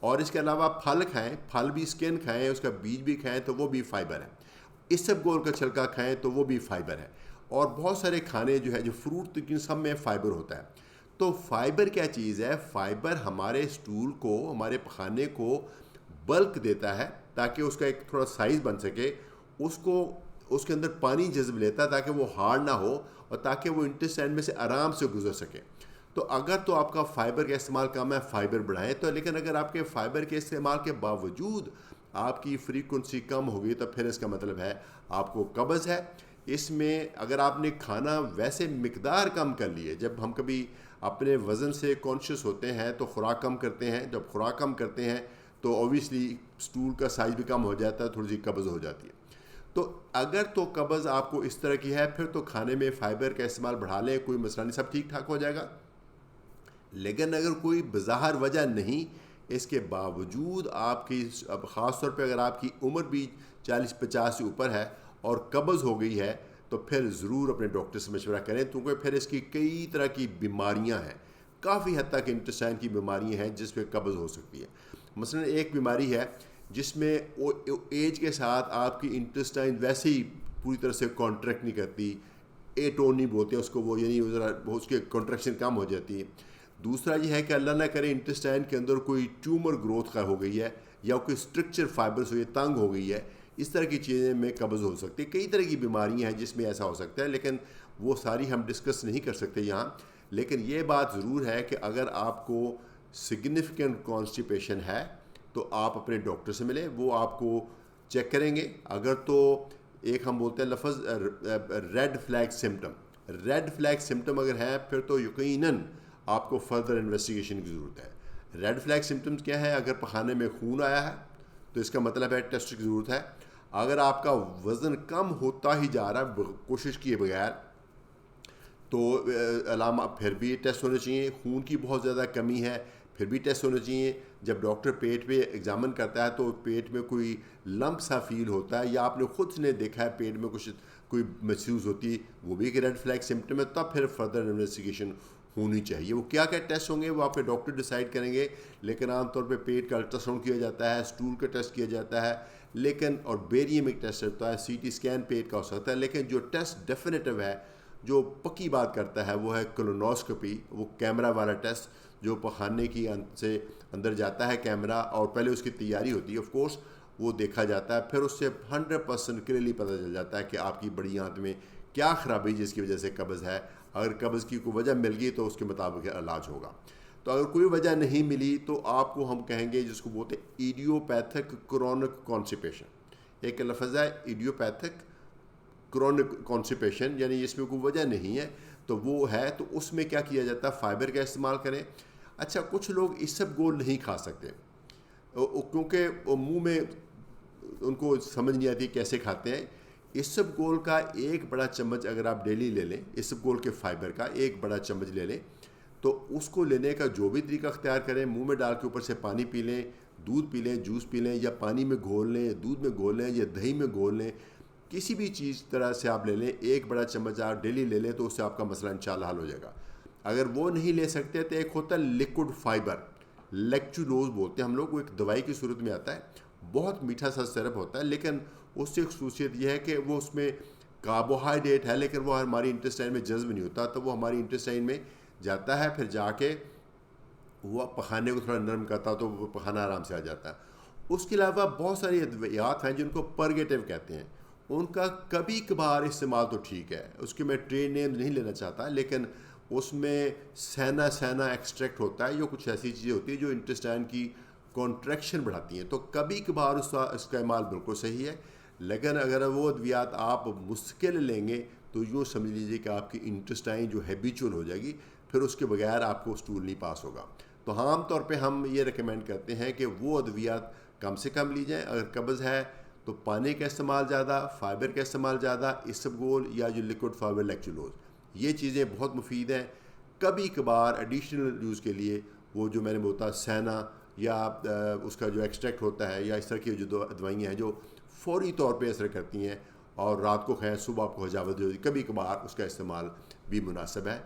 اور اس کے علاوہ پھل کھائیں، پھل بھی اسکن کھائیں، اس کا بیج بھی کھائیں تو وہ بھی فائبر ہے. اسبگول کا چھلکا کھائیں تو وہ بھی فائبر ہے. اور بہت سارے کھانے جو ہے جو فروٹ تک سب میں فائبر ہوتا ہے. تو فائبر کیا چیز ہے؟ فائبر ہمارے اسٹول کو، ہمارے پخانے کو بلک دیتا ہے تاکہ اس کا ایک تھوڑا سائز بن سکے، اس کے اندر پانی جذب لیتا ہے تاکہ وہ ہارڈ نہ ہو اور تاکہ وہ انٹسٹائن میں سے آرام سے گزر سکے. تو اگر تو آپ کا فائبر کا استعمال کم ہے، فائبر بڑھائیں. تو لیکن اگر آپ کے فائبر کے استعمال کے باوجود آپ کی فریکوینسی کم ہوگی تو پھر اس کا مطلب ہے آپ کو قبض ہے. اس میں اگر آپ نے کھانا ویسے مقدار کم کر لی ہے، جب ہم کبھی اپنے وزن سے کانشیس ہوتے ہیں تو خوراک کم کرتے ہیں، جب خوراک کم کرتے ہیں تو اوبیسلی اسٹول کا سائز بھی کم ہو جاتا ہے، تھوڑی سی قبض ہو جاتی ہے. تو اگر تو قبض آپ کو اس طرح کی ہے پھر تو کھانے میں فائبر کا استعمال بڑھا لیں، کوئی مسئلہ نہیں، سب ٹھیک ٹھاک ہو جائے گا. لیکن اگر کوئی بظاہر وجہ نہیں، اس کے باوجود آپ کی، اب خاص طور پہ اگر آپ کی عمر بھی 40-50 سے اوپر ہے اور قبض ہو گئی ہے تو پھر ضرور اپنے ڈاکٹر سے مشورہ کریں، کیونکہ پھر اس کی کئی طرح کی بیماریاں ہیں، کافی حد تک انٹسٹائن کی بیماریاں ہیں جس پہ قبض ہو سکتی ہے. مثلا ایک بیماری ہے جس میں ایج کے ساتھ آپ کی انٹسٹائن ویسے ہی پوری طرح سے کانٹریکٹ نہیں کرتی، ایٹونی بولتے ہیں اس کو، وہ یعنی ذرا اس کی کانٹریکشن کم ہو جاتی ہے. دوسرا یہ ہے کہ اللہ نہ کرے انٹسٹائن کے اندر کوئی ٹیومر گروتھ کا ہو گئی ہے یا کوئی اسٹرکچر فائبر سے یہ تنگ ہو گئی ہے، اس طرح کی چیزیں میں قبض ہو سکتی ہے. کئی طرح کی بیماریاں ہیں جس میں ایسا ہو سکتا ہے، لیکن وہ ساری ہم ڈسکس نہیں کر سکتے یہاں. لیکن یہ بات ضرور ہے کہ اگر آپ کو سگنیفیکنٹ کانسٹیپیشن ہے تو آپ اپنے ڈاکٹر سے ملیں، وہ آپ کو چیک کریں گے. اگر تو ایک ہم بولتے ہیں لفظ ریڈ فلیگ سمٹم اگر ہے پھر تو یقیناً آپ کو فردر انویسٹیگیشن کی ضرورت ہے. ریڈ فلیگ سمٹمز کیا ہے؟ اگر پخانے میں خون آیا ہے تو اس کا مطلب ہے ٹیسٹ کی ضرورت ہے. اگر آپ کا وزن کم ہوتا ہی جا رہا ہے کوشش کیے بغیر تو علامہ پھر بھی ٹیسٹ ہونے چاہیے. خون کی بہت زیادہ کمی ہے پھر بھی ٹیسٹ ہونے چاہیے. جب ڈاکٹر پیٹ پہ ایگزامن کرتا ہے تو پیٹ میں کوئی لمپ سا فیل ہوتا ہے یا آپ نے خود نے دیکھا ہے پیٹ میں کچھ کوئی محسوس ہوتی ہے، وہ بھی ایک ریڈ فلیگ سمٹم ہے، تب پھر فردر انویسٹیگیشن ہونی چاہیے. وہ کیا کیا ٹیسٹ ہوں گے وہ آپ کے ڈاکٹر ڈیسائیڈ کریں گے، لیکن عام طور پہ پیٹ کا الٹرا ساؤنڈ کیا جاتا ہے، اسٹول کا ٹیسٹ کیا جاتا ہے، لیکن اور بیریم ایک ٹیسٹ ہوتا ہے، سی ٹی اسکین پیٹ کا ہو سکتا ہے. لیکن جو ٹیسٹ ڈیفینیٹو ہے، جو پکی بات کرتا ہے، وہ ہے کولونوسکوپی، وہ کیمرہ والا ٹیسٹ جو پخانے کی سے اندر جاتا ہے کیمرہ، اور پہلے اس کی تیاری ہوتی ہے آف کورس، وہ دیکھا جاتا ہے. پھر اس سے 100% کلیئرلی پتہ چل جاتا ہے کہ آپ کی بڑی آنت میں کیا خرابی جس کی وجہ سے قبض ہے. اگر قبض کی کوئی وجہ مل گئی تو اس کے مطابق علاج ہوگا. تو اگر کوئی وجہ نہیں ملی تو آپ کو ہم کہیں گے جس کو بولتے ہیں ایڈیوپیتھک کرونک کانسٹیپیشن. ایک لفظ ہے ایڈیوپیتھک کرونک کانسٹیپیشن، یعنی اس میں کوئی وجہ نہیں ہے تو وہ ہے. تو اس میں کیا کیا جاتا ہے؟ فائبر کا استعمال کریں. اچھا، کچھ لوگ اسبگول نہیں کھا سکتے کیونکہ منہ میں ان کو سمجھ نہیں آتی کیسے کھاتے ہیں. اسبگول کا ایک بڑا چمچ اگر آپ ڈیلی لے لیں، اسبگول کے فائبر کا ایک بڑا چمچ لے لیں، تو اس کو لینے کا جو بھی طریقہ اختیار کریں، منہ میں ڈال کے اوپر سے پانی پی لیں، دودھ پی لیں، جوس پی لیں، یا پانی میں گھول لیں، دودھ میں گھول لیں، یا دہی میں گھول لیں، کسی بھی چیز طرح سے آپ لے لیں، ایک بڑا چمچ آپ ڈیلی لے لیں تو اس سے آپ کا مسئلہ انشاءاللہ حل ہو جائے گا. اگر وہ نہیں لے سکتے تو ایک ہوتا ہے لیکوڈ فائبر، لیکچولوز بولتے ہیں ہم لوگ، وہ ایک دوائی کی صورت میں آتا ہے، بہت میٹھا سا سرپ ہوتا ہے، لیکن اس سے ایک خصوصیت یہ ہے کہ وہ اس میں کاربوہائیڈریٹ ہے لیکن وہ ہماری انٹسٹائن میں جذب نہیں ہوتا، تو وہ ہماری انٹسٹائن میں جاتا ہے، پھر جا کے وہ پخانے کو تھوڑا نرم کرتا تو وہ پخانا آرام سے آ جاتا ہے. اس کے علاوہ بہت ساری ادویات ہیں جن کو پرگیٹیو کہتے ہیں، ان کا کبھی کبھار استعمال تو ٹھیک ہے. اس کے میں ٹریڈ نیم نہیں لینا چاہتا، لیکن اس میں سینا ایکسٹریکٹ ہوتا ہے، یا کچھ ایسی چیزیں ہوتی ہیں جو انٹسٹائن کی کانٹریکشن بڑھاتی ہیں، تو کبھی کبھار اس کا استعمال بالکل صحیح ہے. لیکن اگر وہ ادویات آپ مستقل لیں گے تو یوں سمجھ لیجیے کہ آپ کی انٹسٹائن جو ہیبیچول ہو جائے گی، پھر اس کے بغیر آپ کو اسٹول نہیں پاس ہوگا. تو عام طور پہ ہم یہ ریکمینڈ کرتے ہیں کہ وہ ادویات کم سے کم لی جائیں. اگر قبض ہے تو پانی کا استعمال زیادہ، فائبر کا استعمال زیادہ، اسبگول یا جو لیکوڈ فائبر لیکچولوز، یہ چیزیں بہت مفید ہیں. کبھی کبھار ایڈیشنل یوز کے لیے وہ جو میں نے بولا سینا یا اس کا جو ایکسٹریکٹ ہوتا ہے، یا اس طرح کی جو دوائیاں ہیں جو فوری طور پہ اثر کرتی ہیں اور رات کو کھائیں صبح آپ کو حجاوت ہوتی ہے، کبھی کبھار اس کا استعمال بھی مناسب ہے.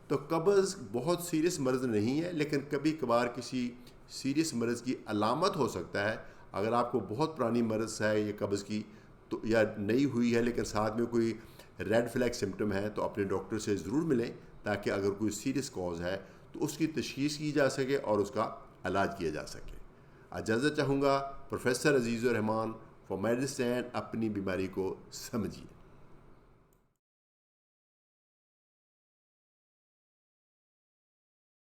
تو قبض بہت سیریس مرض نہیں ہے، لیکن کبھی کبھار کسی سیریس مرض کی علامت ہو سکتا ہے. اگر آپ کو بہت پرانی مرض ہے یہ قبض کی تو یا نئی ہوئی ہے لیکن ساتھ میں کوئی ریڈ فلیگ سمٹم ہے تو اپنے ڈاکٹر سے ضرور ملیں تاکہ اگر کوئی سیریس کاز ہے تو اس کی تشخیص کی جا سکے اور اس کا علاج کیا جا سکے. اجازت چاہوں گا. Professor Aziz ur Rahman for medicine. اپنی بیماری کو سمجھیے.